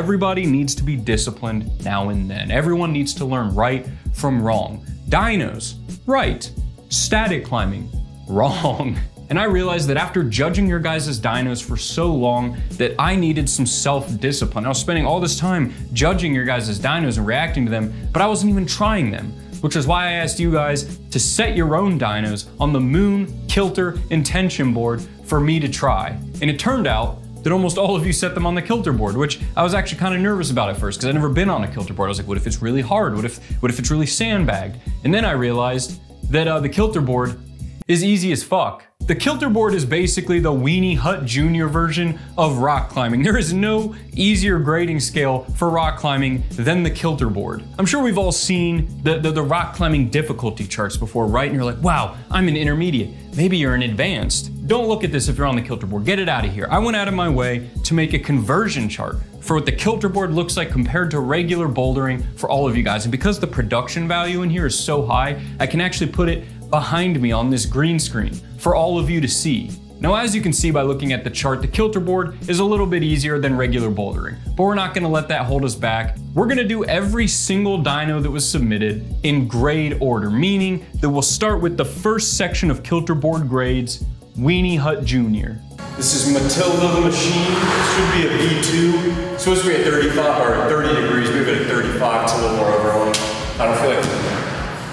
everybody needs to be disciplined now and then. Everyone needs to learn right from wrong. Dynos, right. Static climbing, wrong. And I realized that after judging your guys' dynos for so long that I needed some self-discipline. I was spending all this time judging your guys' dynos and reacting to them, but I wasn't even trying them, which is why I asked you guys to set your own dynos on the Moon, Kilter, and Tension board for me to try. And it turned out that almost all of you set them on the Kilter board, which I was actually kind of nervous about at first because I'd never been on a Kilter board. I was like, what if it's really hard? What if it's really sandbagged? And then I realized that the Kilter board is easy as fuck. The Kilter board is basically the Weenie Hut Jr. version of rock climbing. There is no easier grading scale for rock climbing than the Kilter board. I'm sure we've all seen the rock climbing difficulty charts before, right? And you're like, wow, I'm an intermediate. Maybe you're an advanced. Don't look at this if you're on the Kilter board. Get it out of here. I went out of my way to make a conversion chart for what the Kilter board looks like compared to regular bouldering for all of you guys. And because the production value in here is so high, I can actually put it behind me on this green screen for all of you to see. Now, as you can see by looking at the chart, the Kilter board is a little bit easier than regular bouldering, but we're not gonna let that hold us back. We're gonna do every single dyno that was submitted in grade order, meaning that we'll start with the first section of Kilter board grades, Weenie Hut Jr. This is Matilda the Machine. It should be a V2. It's supposed to be at 35 or 30 degrees, maybe at 35, it's a little more overwhelming. I don't feel like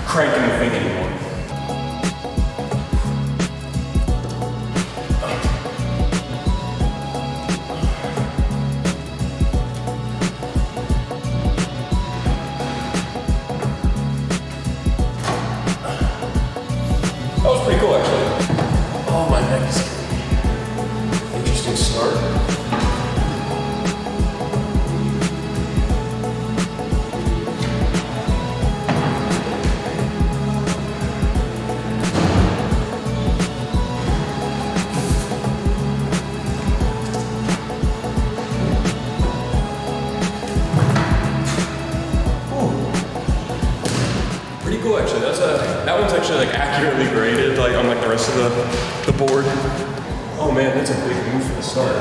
cranking the thing anymore. That was pretty cool, actually. Oh, my neck is getting interesting start. Pretty cool, actually. That one's actually like accurately graded, like on like the rest of the board. Oh man, that's a big move for the start.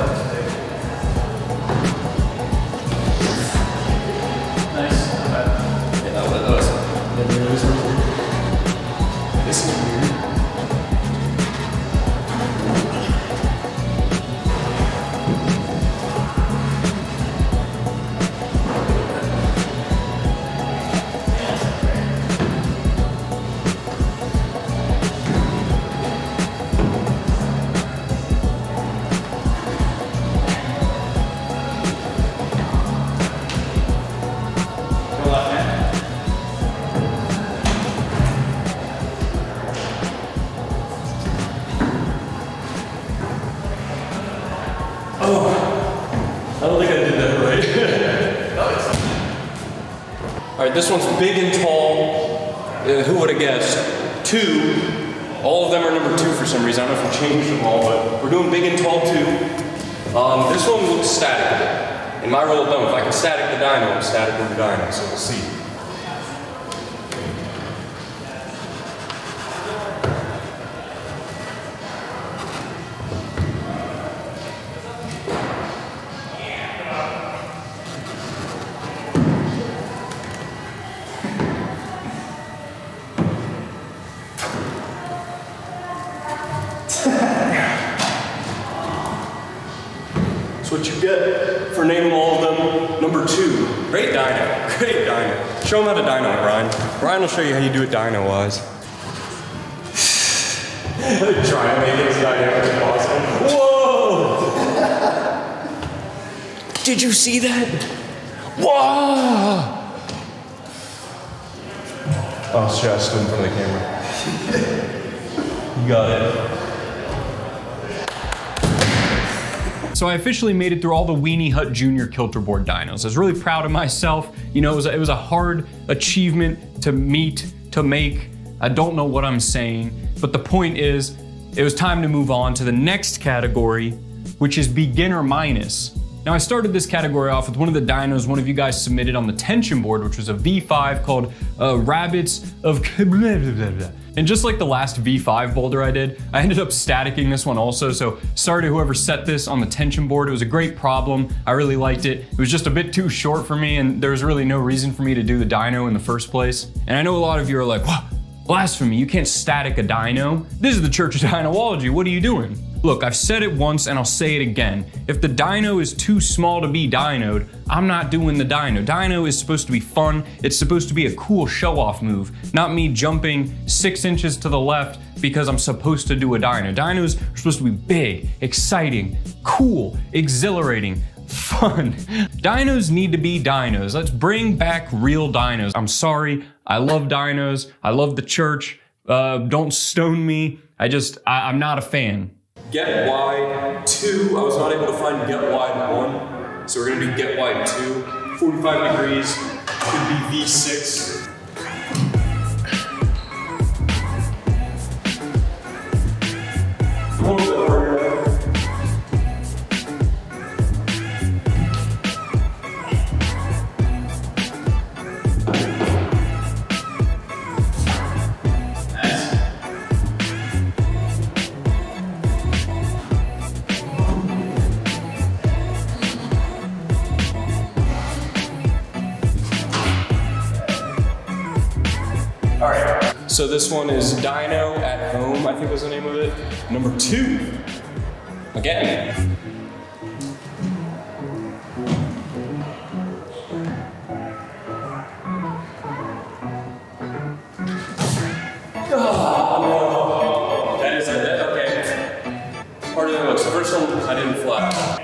Nice. Yeah, that was this is weird. Oh, I don't think I did that right. All right, this one's big and tall. Who would have guessed? 2. All of them are number 2 for some reason. I don't know if we changed them all, but we're doing big and tall 2. This one looks static. In my rule of thumb, if I can static the dyno, I'm static with the dyno, so we'll see. That's what you get for naming all of them number 2. Great dyno, great dyno. Show them how to dyno, Brian. Brian will show you how you do it dyno-wise. Try to make it as dynamic as possible. Whoa! Did you see that? Whoa! Oh, shit, I stood in front of the camera. You got it. So I officially made it through all the Weenie Hut Jr. Kilter Board dynos. I was really proud of myself. You know, it was a hard achievement to meet, to make. I don't know what I'm saying, but the point is, it was time to move on to the next category, which is beginner minus. Now I started this category off with one of the dynos one of you guys submitted on the tension board, which was a V5 called Rabbits of And just like the last V5 boulder I did, I ended up staticking this one also, so sorry to whoever set this on the tension board. It was a great problem. I really liked it. It was just a bit too short for me, and there was really no reason for me to do the dyno in the first place. And I know a lot of you are like, what? Blasphemy, you can't static a dyno. This is the Church of Dynology, what are you doing? Look, I've said it once and I'll say it again. If the dyno is too small to be dynoed, I'm not doing the dyno. Dyno is supposed to be fun. It's supposed to be a cool show-off move, not me jumping 6 inches to the left because I'm supposed to do a dyno. Dynos are supposed to be big, exciting, cool, exhilarating, fun. Dynos need to be dynos. Let's bring back real dynos. I'm sorry, I love dynos. I love the church. Don't stone me. I'm not a fan. Get wide 2. I was not able to find get wide 1. So we're gonna do get wide 2. 45 degrees, could be V6. A little bit harder. So this one is Dyno at Home, I think was the name of it. Number 2. Again. Oh, no. That is it, okay. Part of the looks. The first one I didn't fly.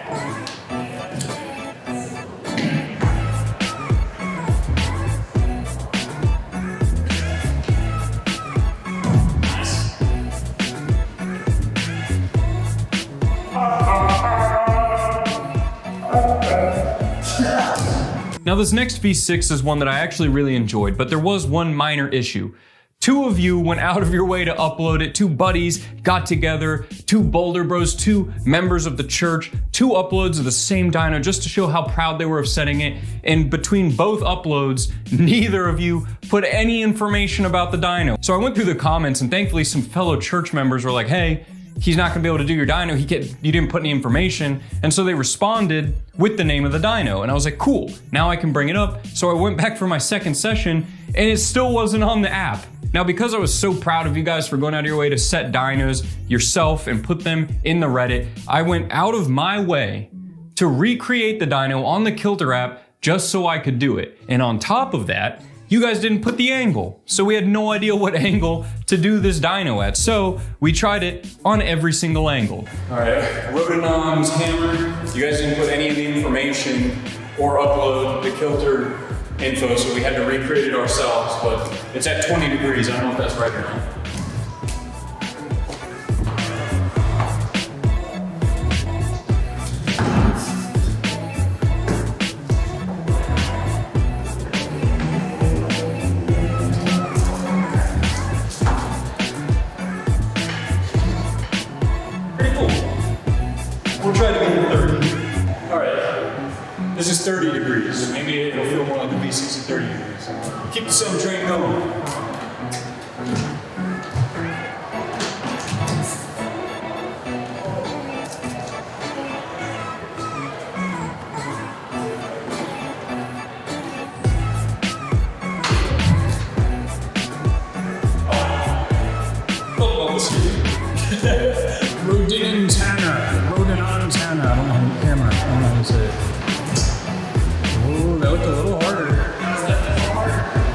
Now this next V6 is one that I actually really enjoyed, but there was one minor issue. 2 of you went out of your way to upload it. 2 buddies got together, 2 boulder bros, 2 members of the church, 2 uploads of the same dyno just to show how proud they were of setting it. And between both uploads, neither of you put any information about the dyno. So I went through the comments and thankfully some fellow church members were like, hey, he's not gonna be able to do your dyno, you didn't put any information. And so they responded with the name of the dyno. And I was like, cool, now I can bring it up. So I went back for my second session and it still wasn't on the app. Now, because I was so proud of you guys for going out of your way to set dynos yourself and put them in the Reddit, I went out of my way to recreate the dyno on the Kilter app just so I could do it. And on top of that, you guys didn't put the angle. So we had no idea what angle to do this dyno at. So we tried it on every single angle. All right, Rodenon's hammer. You guys didn't put any of the information or upload the Kilter info, so we had to recreate it ourselves, but it's at 20 degrees. I don't know if that's right or not. We'll try to get to 30. All right, this is 30 degrees. Maybe it'll feel more like a V6 at 30 degrees. Keep the sun train going. I don't know how to camera. I don't know how to say it. Oh, that looked a little harder.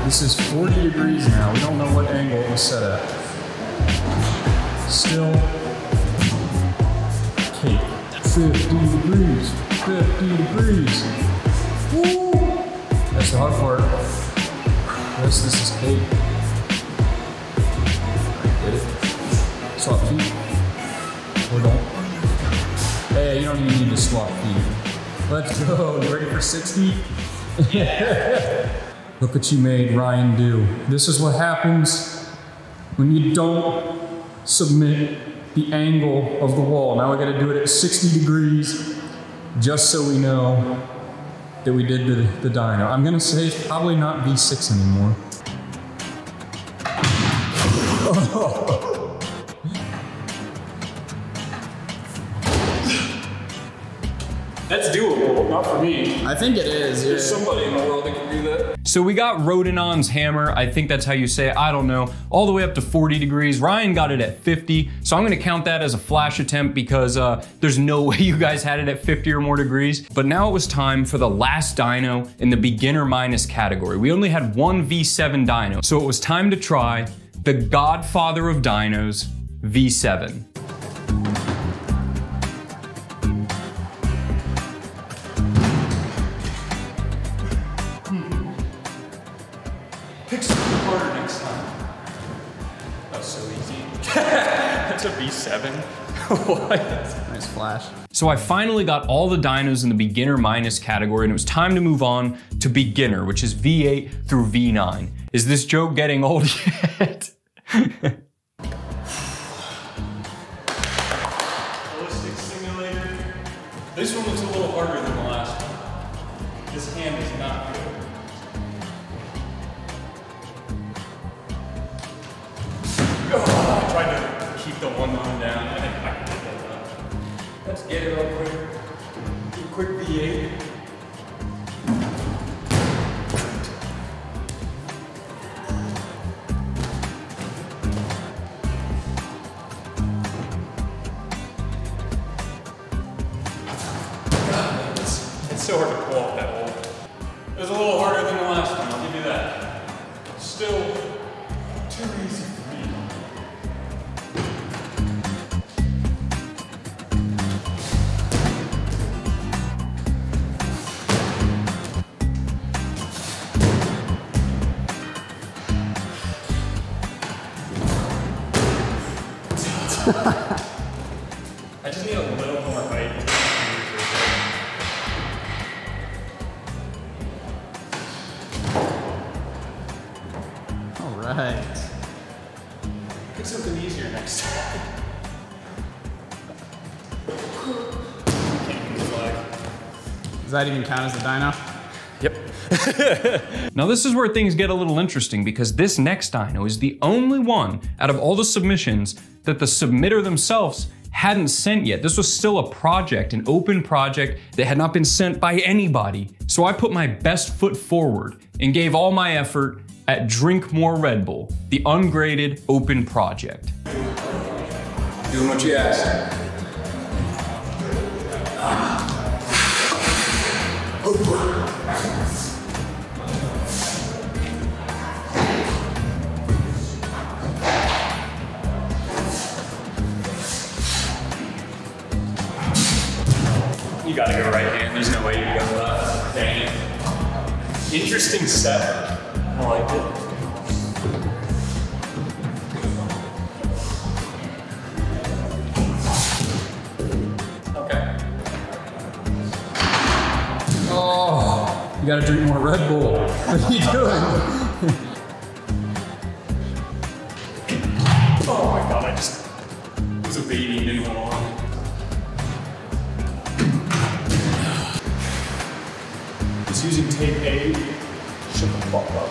This is 40 degrees now. We don't know what angle it was set at. Still cake. 50 degrees. 50 degrees. Woo! That's the hard part. This is cake. Get it? Swap feet. Or don't. Hey, you don't even need to swap feet. Let's go. You ready for 60? Look what you made Ryan do. This is what happens when you don't submit the angle of the wall. Now I gotta do it at 60 degrees. just so we know that we did the dyno. I'm gonna say it's probably not V6 anymore. Oh. That's doable, not for me. I think it is. There's somebody in the world that can do that. So we got Rodinon's hammer, I think that's how you say it, I don't know, all the way up to 40 degrees. Ryan got it at 50, so I'm gonna count that as a flash attempt because there's no way you guys had it at 50 or more degrees. But now it was time for the last dyno in the beginner minus category. We only had one V7 dyno, so it was time to try the Godfather of Dynos V7. Pick something harder next time. That's so easy. That's a V7. What? Nice flash. So I finally got all the dynos in the beginner minus category and it was time to move on to beginner, which is V8 through V9. Is this joke getting old yet? Ballistic simulator. This one looks a little harder than the last one. This hand is not good. Oh, I tried to keep the one line down. I think I can get that done. Let's get it real quick. Do a quick V8. It's so hard to pull off that hole. It was a little harder than the last one, I'll give you that. Still too easy for me. I just need a little more height. All right. Pick something easier next time. Does that even count as a dyno? Yep. Now this is where things get a little interesting because this next dyno is the only one out of all the submissions that the submitter themselves hadn't sent yet. This was still a project, an open project that had not been sent by anybody. So I put my best foot forward and gave all my effort at Drink More Red Bull, the ungraded open project. Doing what you asked. You gotta go right hand. There's no way you go left. Dang it. Interesting set. I liked it. Okay. Oh, you gotta drink more Red Bull. What are you doing? Oh my god, I just was a baby and didn't hold on. Just using tape A. Shut the fuck up.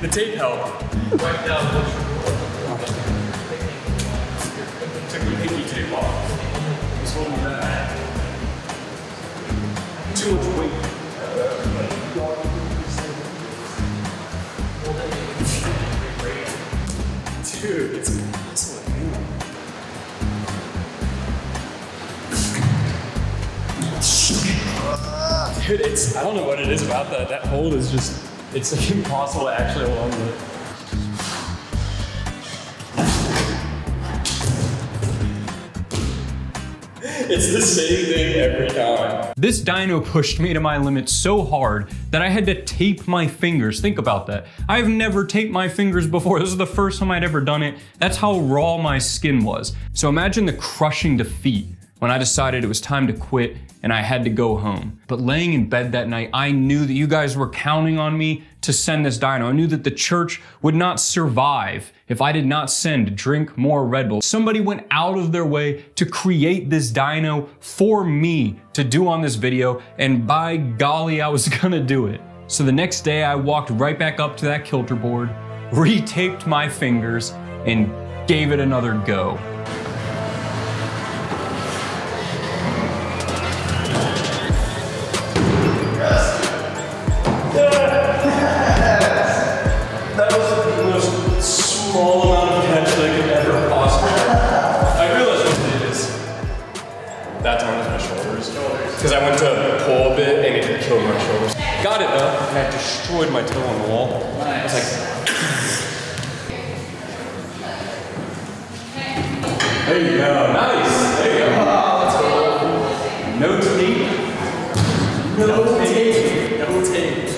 The tape helped. Right down. Took the pinky tape off. Just holding that. Too much weight. Dude, it's impossible to handle. Dude, I don't know what it is about that. That hold is just, it's like impossible to actually hold on to it. It's the same thing every time. This dyno pushed me to my limit so hard that I had to tape my fingers. Think about that. I've never taped my fingers before. This is the first time I'd ever done it. That's how raw my skin was. So imagine the crushing defeat when I decided it was time to quit and I had to go home. But laying in bed that night, I knew that you guys were counting on me to send this dyno. I knew that the church would not survive if I did not send Drink More Red Bull. Somebody went out of their way to create this dyno for me to do on this video, and by golly, I was gonna do it. So the next day I walked right back up to that Kilter board, retaped my fingers, and gave it another go. That was the most small amount of catch that I could ever possibly have. I realized what it is. That's on my shoulders. Because I went to pull a bit and it killed my shoulders. Got it though, and I destroyed my toe on the wall. Nice. I was like, there you go. Nice. There you go. Oh, let's go. No tape. No tape. No tape.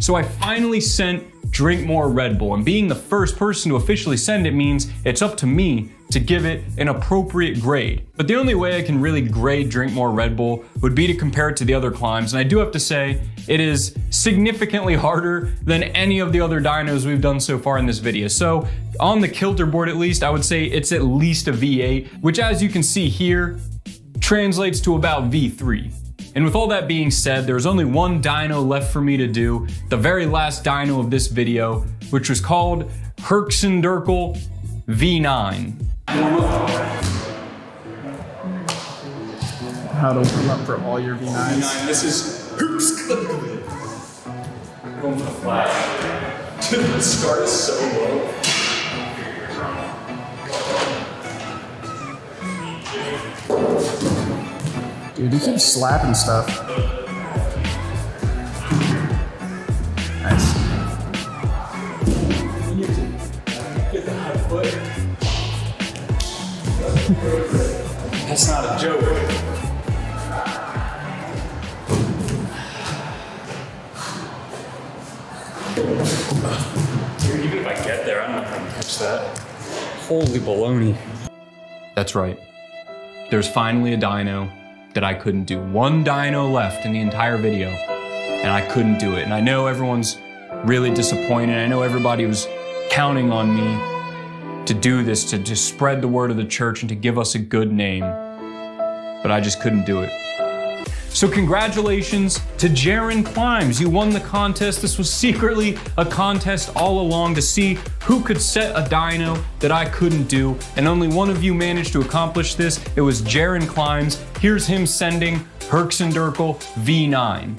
So I finally sent Drink More Red Bull, and being the first person to officially send it means it's up to me to give it an appropriate grade. But the only way I can really grade Drink More Red Bull would be to compare it to the other climbs, and I do have to say, it is significantly harder than any of the other dynos we've done so far in this video. So on the Kilter board at least, I would say it's at least a V8, which as you can see here, translates to about V3. And with all that being said, there's only one dyno left for me to do, the very last dyno of this video, which was called Gjorgjievski V9. How to warm up for all your V9s. This is Gjorgjievski. Going for the flash. Dude, the start is so low. Dude, he keeps slapping stuff. Nice. Get the high foot. That's not a joke. Even if I get there, I don't know how to catch that. Holy baloney. That's right. There's finally a dyno that I couldn't do. One dyno left in the entire video, and I couldn't do it. And I know everyone's really disappointed. I know everybody was counting on me to do this, to just spread the word of the church and to give us a good name. But I just couldn't do it. So congratulations to Jaron Climbs. You won the contest. This was secretly a contest all along to see who could set a dyno that I couldn't do. And only one of you managed to accomplish this. It was Jaron Climbs. Here's him sending Gjorgjievski V9.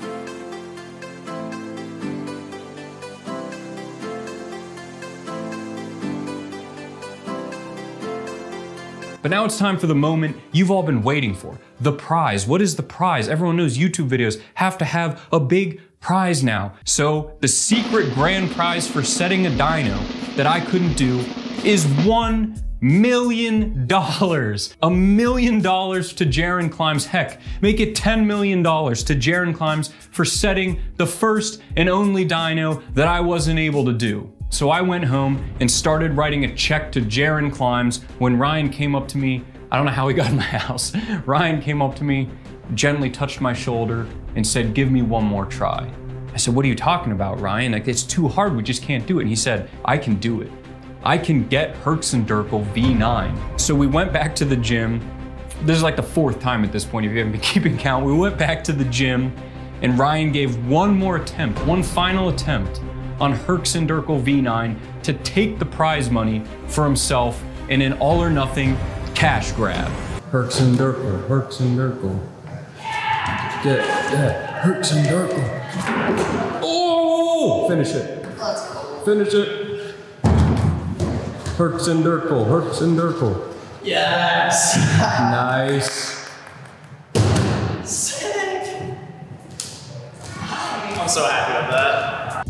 But now it's time for the moment you've all been waiting for. The prize. What is the prize? Everyone knows YouTube videos have to have a big prize now. So the secret grand prize for setting a dyno that I couldn't do is $1 million. $1 million to Jaron Climbs. Heck, make it $10 million to Jaron Climbs for setting the first and only dyno that I wasn't able to do. So I went home and started writing a check to Jaron Climbs when Ryan came up to me. I don't know how he got in my house. Ryan came up to me, gently touched my shoulder and said, "Give me one more try." I said, "What are you talking about, Ryan? Like, it's too hard, we just can't do it." And he said, "I can do it. I can get Gjorgjievski V9. So we went back to the gym. This is like the fourth time at this point, if you haven't been keeping count. We went back to the gym and Ryan gave one more attempt, one final attempt on Gjorgjievski V9 to take the prize money for himself in an all or nothing cash grab. Gjorgjievski. Get that. Gjorgjievski. Oh! Finish it. Finish it. Gjorgjievski. Yes! Nice. Sick! I'm so happy with that.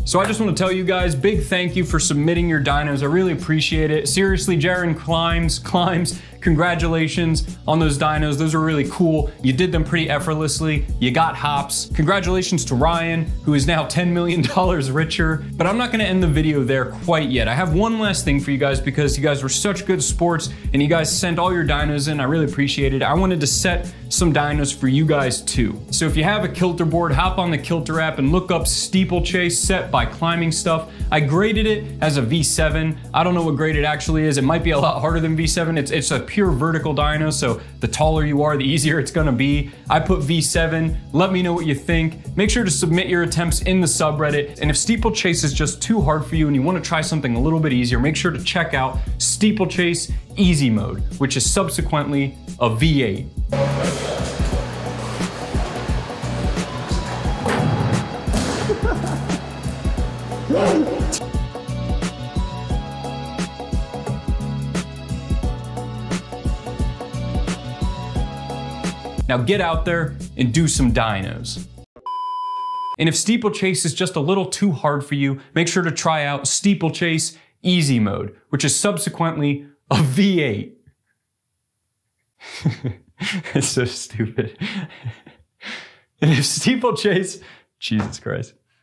So I just want to tell you guys, big thank you for submitting your dynos. I really appreciate it. Seriously, Jaron Climbs, congratulations on those dynos. Those were really cool. You did them pretty effortlessly. You got hops. Congratulations to Ryan, who is now $10 million richer. But I'm not gonna end the video there quite yet. I have one last thing for you guys because you guys were such good sports and you guys sent all your dynos in. I really appreciate it. I wanted to set some dynos for you guys too. So if you have a Kilter board, hop on the Kilter app and look up steeplechase set by climbing stuff. I graded it as a V7. I don't know what grade it actually is. It might be a lot harder than V7. It's a pure vertical dyno, so the taller you are, the easier it's gonna be. I put V7. Let me know what you think. Make sure to submit your attempts in the subreddit. And if steeplechase is just too hard for you and you wanna try something a little bit easier, make sure to check out steeplechase easy mode, which is subsequently a V8. Now get out there and do some dynos. And if steeplechase is just a little too hard for you, make sure to try out steeplechase easy mode, which is subsequently a V8. It's so stupid. And if steeplechase, Jesus Christ.